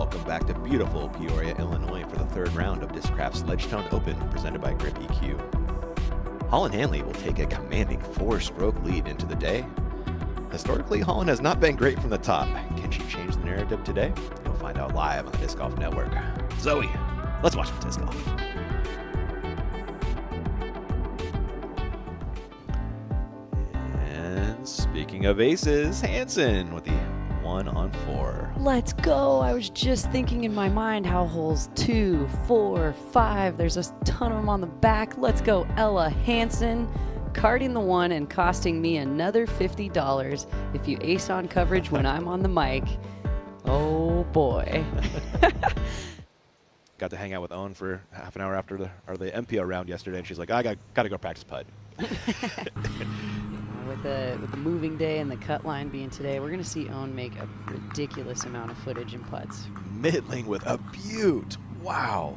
welcome back to beautiful Peoria, Illinois for the third round of Discraft's Ledgestone Open presented by Grip EQ. Holland Hanley will take a commanding 4-stroke lead into the day. Historically, Holland has not been great from the top. Can she change the narrative today? You'll find out live on the Disc Golf Network. Zoe, let's watch some disc golf. And speaking of aces, Hansen with the 1-on-4. Let's go. I was just thinking in my mind how holes 2, 4, 5, there's a ton of them on the back. Let's go, Ella Hansen, carding the 1 and costing me another $50 if you ace on coverage when I'm on the mic. Oh boy. Got to hang out with Owen for half an hour after the MPO round yesterday, and she's like, I got to go practice putt. With the moving day and the cut line being today, we're going to see Owen make a ridiculous amount of footage in putts. Middling with a beaut. Wow.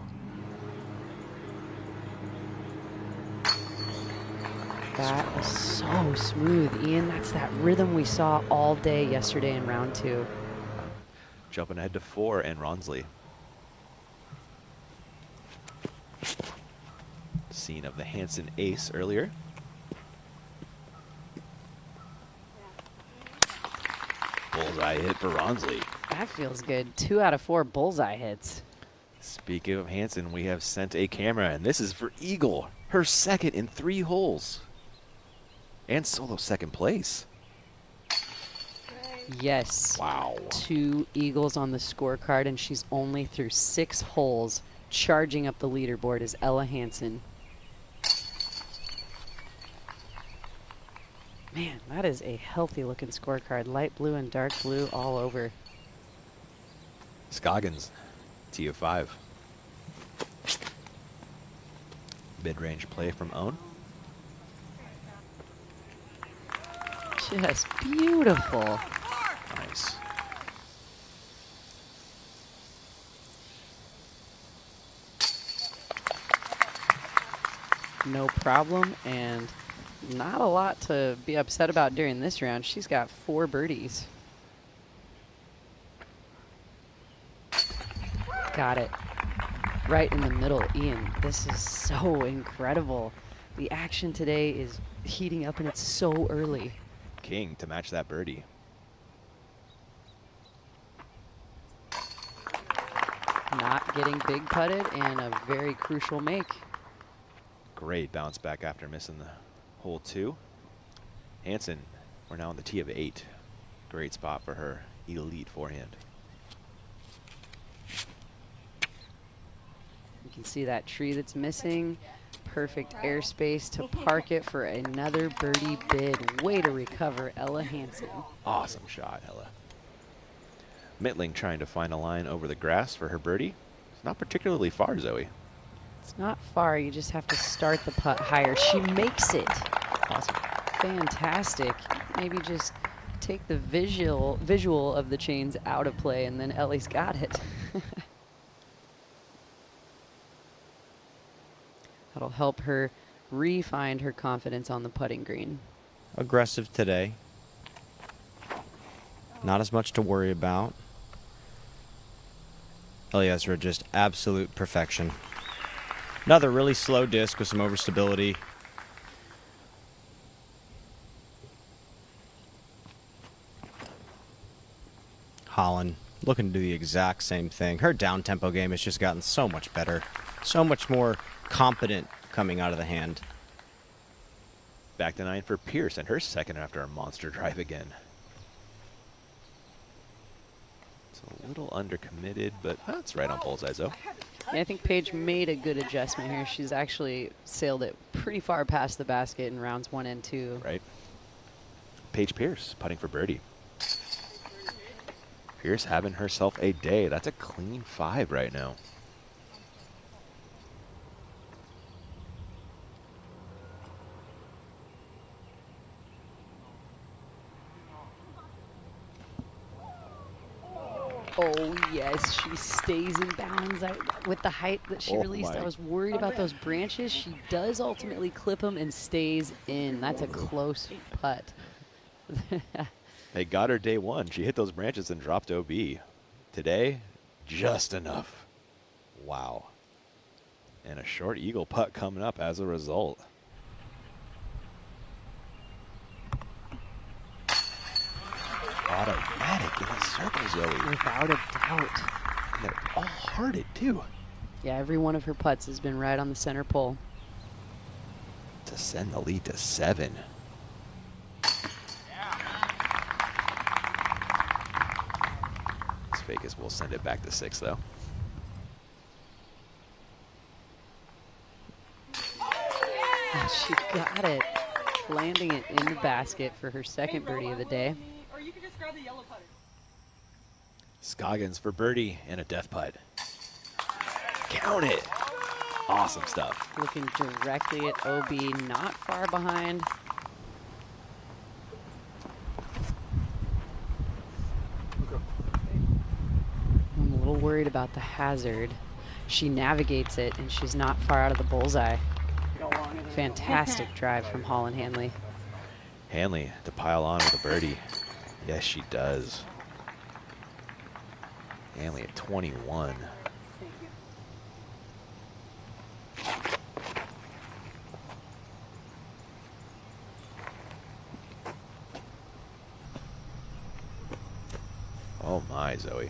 That was so smooth, Ian. That's that rhythm we saw all day yesterday in round 2. Jumping ahead to 4 and Ronsley. Scene of the Hansen ace earlier. Bullseye hit for Ronsley. That feels good. 2 out of 4 bullseye hits. Speaking of Hansen, we have sent a camera, and this is for Eagle. Her second in 3 holes. And solo second place. Yes. Wow. 2 eagles on the scorecard, and she's only through 6 holes. Charging up the leaderboard is Ella Hansen. Man, that is a healthy looking scorecard. Light blue and dark blue all over. Scoggins, T of 5. Mid-range play from Owen. Just beautiful. Nice. No problem, and not a lot to be upset about during this round. She's got 4 birdies. Got it. Right in the middle, Ian. This is so incredible. The action today is heating up, and it's so early. King to match that birdie. Not getting big putted, and a very crucial make. Great bounce back after missing the hole 2. Hansen, we're now on the tee of 8. Great spot for her elite forehand. You can see that tree that's missing. Perfect airspace to park it for another birdie bid. Way to recover, Ella Hansen. Awesome shot, Ella. Mittling trying to find a line over the grass for her birdie. It's not particularly far, Zoe. It's not far. You just have to start the putt higher. She makes it. Awesome. Fantastic. Maybe just take the visual of the chains out of play, and then Ellie's got it. That'll help her re-find her confidence on the putting green. Aggressive today. Not as much to worry about. Eliezra just absolute perfection. Another really slow disc with some overstability. Holland looking to do the exact same thing. Her down-tempo game has just gotten so much better. So much more competent coming out of the hand. Back to 9 for Pierce, and her second after a monster drive again. It's a little undercommitted, but that's right on bullseye, though. Yeah, I think Paige made a good adjustment here. She's actually sailed it pretty far past the basket in rounds 1 and 2. Right. Paige Pierce putting for birdie. Pierce having herself a day. That's a clean 5 right now. Oh, yes, she stays in bounds. With the height that she released, I was worried about those branches. She does ultimately clip them and stays in. That's a close putt. They got her day 1. She hit those branches and dropped OB. Today, Just enough. Wow. And a short eagle putt coming up as a result. Automatic in the circle, Zoe. Without a doubt. And they're all hearted, too. Yeah, every one of her putts has been right on the center pole. To send the lead to 7. This Fajkus will send it back to 6, though. And she got it, landing it in the basket for her second birdie of the day. Or you can just grab the yellow putter. Scoggins for birdie and a death putt. Count it. Awesome stuff. Looking directly at OB, not far behind. I'm a little worried about the hazard. She navigates it, and she's not far out of the bullseye. Fantastic drive from Holland Hanley. Hanley to pile on with a birdie. Yes, she does. Hanley at 21. Oh my, Zoe.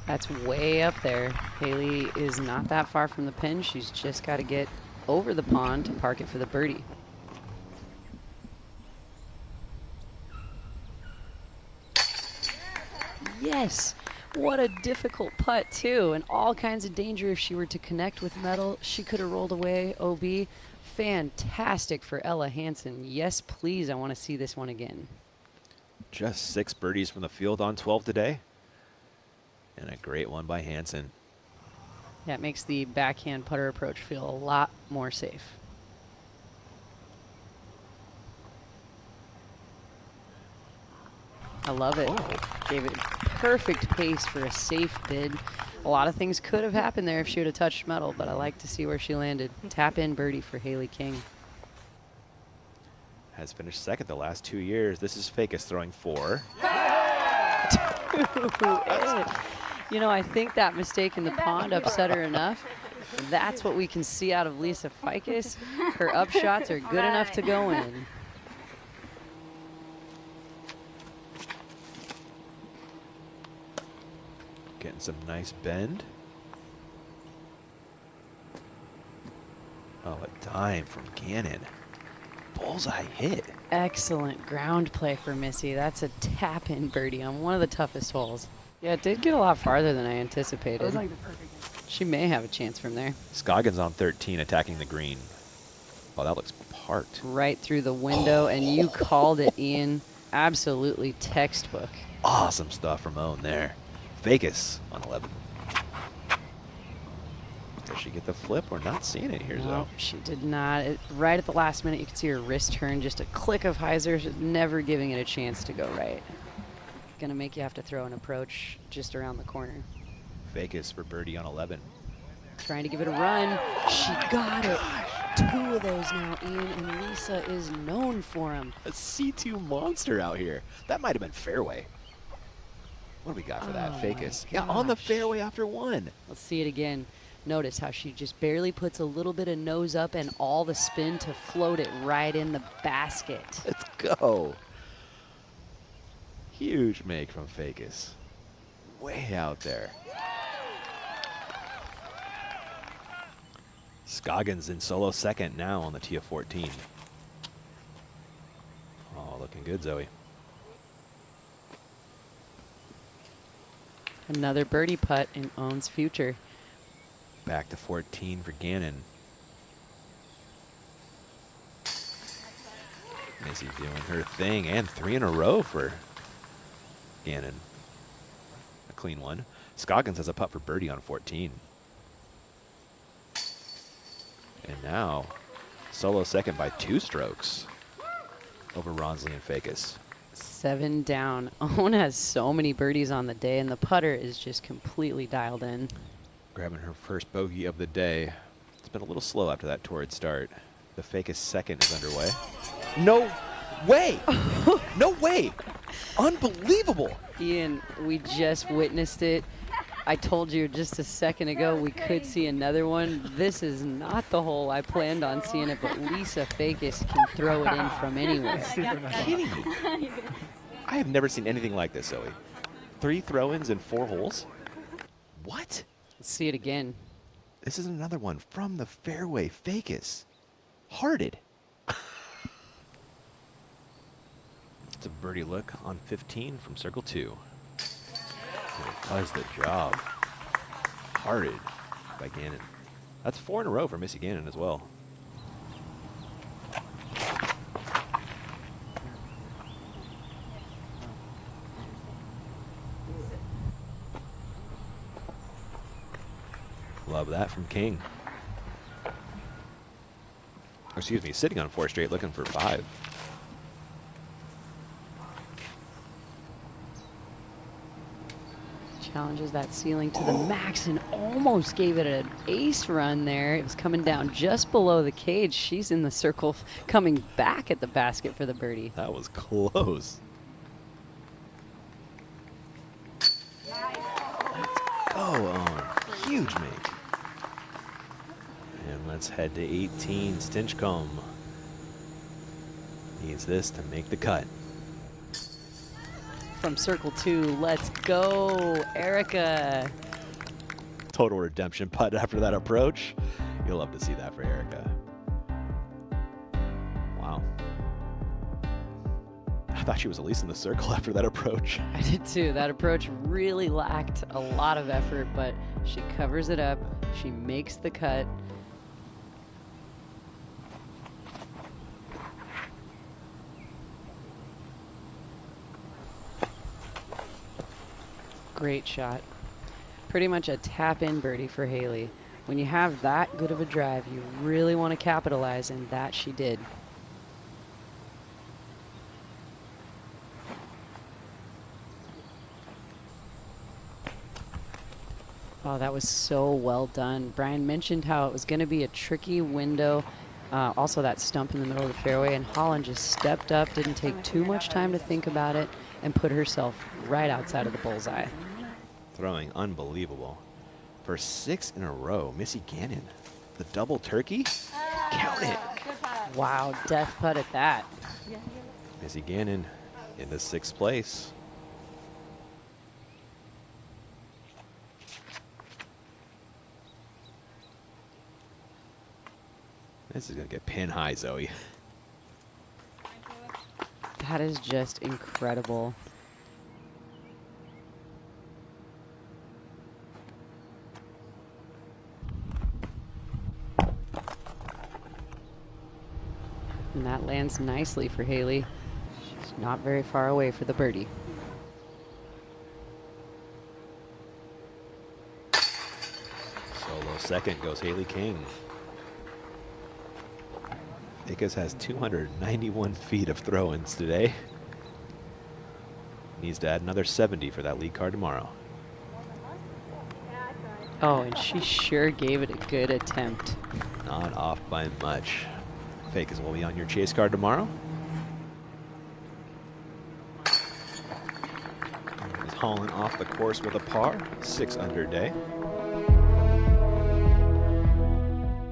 That's way up there. Haley is not that far from the pin. She's just got to get over the pond to park it for the birdie. Yes! What a difficult putt, too. And all kinds of danger if she were to connect with metal. She could have rolled away, OB. Fantastic for Ella Hansen. Yes, please. I want to see this one again. Just 6 birdies from the field on 12 today. And a great one by Hansen. That makes the backhand putter approach feel a lot more safe. I love it. Gave it perfect pace for a safe bid. A lot of things could have happened there if she would have touched metal, but I like to see where she landed. Tap in birdie for Haley King. Has finished second the last 2 years. This is Fajkus throwing 4. You know, I think that mistake in the pond upset her enough. That's what we can see out of Lisa Fajkus. Her upshots are good enough to go in. Getting some nice bend. Oh, a dime from Gannon. Bullseye hit. Excellent ground play for Missy. That's a tap-in birdie on one of the toughest holes. Yeah, it did get a lot farther than I anticipated. It was like the perfect thing. She may have a chance from there. Scoggins on 13, attacking the green. Oh, that looks parked. Right through the window, and you called it, Ian. Absolutely textbook. Awesome stuff from Owen there. Fajkus on 11. Does she get the flip? We're not seeing it here, No, though. she did not. Right at the last minute, you could see her wrist turn. Just a click of hyzer, never giving it a chance to go right. Gonna make you have to throw an approach just around the corner. Fajkus for birdie on 11. Trying to give it a run. She got it. 2 of those now, Ian, and Lisa is known for them. A C2 monster out here. That might have been fairway. What do we got for that? Oh Fajkus. my Yeah, on the gosh. fairway after 1. Let's see it again. Notice how she just barely puts a little bit of nose up and all the spin to float it right in the basket. Let's go. Huge make from Fajkus. Way out there. Scoggins in solo second now on the tee of 14. Oh, looking good, Zoe. Another birdie putt in Owen's future. Back to 14 for Gannon. Missy doing her thing, and 3 in a row for Gannon. A clean one. Scoggins has a putt for birdie on 14. And now, solo second by 2 strokes over Ronsley and Fajkus. 7 down. Owen has so many birdies on the day, and the putter is just completely dialed in. Grabbing her first bogey of the day. It's been a little slow after that torrid start. The Fajkus second is underway. No way! No way! Unbelievable! Ian, we just witnessed it. I told you just a second ago we could see another one. This is not the hole I planned on seeing it, but Lisa Fajkus can throw it in from anywhere. Kidding me? I have never seen anything like this, Zoe. 3 throw-ins in 4 holes? What? Let's see it again. This is another one from the fairway. Fajkus. Hearted. It's a birdie look on 15 from circle 2. It does the job. Hearted by Gannon. That's 4 in a row for Missy Gannon as well. Love that from King. Excuse me, sitting on 4 straight, looking for 5. Challenges that ceiling to the max and almost gave it an ace run there. It was coming down just below the cage. She's in the circle, coming back at the basket for the birdie. That was close. Let's go on. Huge make. And let's head to 18. Stinchcomb needs this to make the cut. From circle 2, let's go, Erica. Total redemption putt after that approach. You'll love to see that for Erica. Wow. I thought she was at least in the circle after that approach. I did too. That approach really lacked a lot of effort, but she covers it up. She makes the cut. Great shot. Pretty much a tap-in birdie for Haley. When you have that good of a drive, you really want to capitalize, and that she did. Oh, that was so well done. Brian mentioned how it was going to be a tricky window. Also that stump in the middle of the fairway, and Holland just stepped up, didn't take too much time to think about it, and put herself right outside of the bullseye. Throwing unbelievable. For 6 in a row, Missy Gannon. The double turkey? Count it. Wow, death putt at that. Missy Gannon in the 6th place. This is going to get pin high, Zoe. That is just incredible. And that lands nicely for Haley. She's not very far away for the birdie. Solo second goes Haley King. Fajkus has 291 feet of throw-ins today. Needs to add another 70 for that lead card tomorrow. Oh, and she sure gave it a good attempt. Not off by much. Fajkus will be on your chase card tomorrow. Is Holland off the course with a par, 6 under day.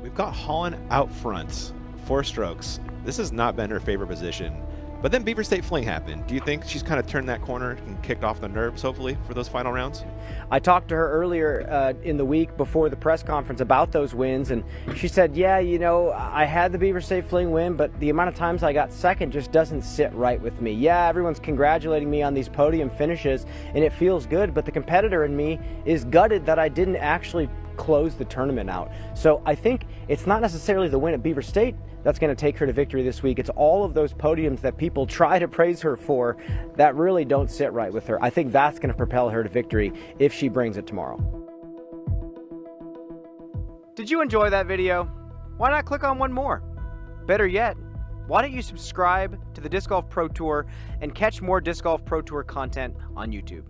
We've got Holland out front, 4 strokes. This has not been her favorite position. But then Beaver State Fling happened. Do you think she's kind of turned that corner and kicked off the nerves, hopefully, for those final rounds? I talked to her earlier in the week before the press conference about those wins, and she said, yeah, you know, I had the Beaver State Fling win, but the amount of times I got second just doesn't sit right with me. Yeah, everyone's congratulating me on these podium finishes, and it feels good, but the competitor in me is gutted that I didn't actually close the tournament out. So I think it's not necessarily the win at Beaver State that's going to take her to victory this week. It's all of those podiums that people try to praise her for that really don't sit right with her. I think that's going to propel her to victory if she brings it tomorrow. Did you enjoy that video? Why not click on one more? Better yet, why don't you subscribe to the Disc Golf Pro Tour and catch more Disc Golf Pro Tour content on YouTube?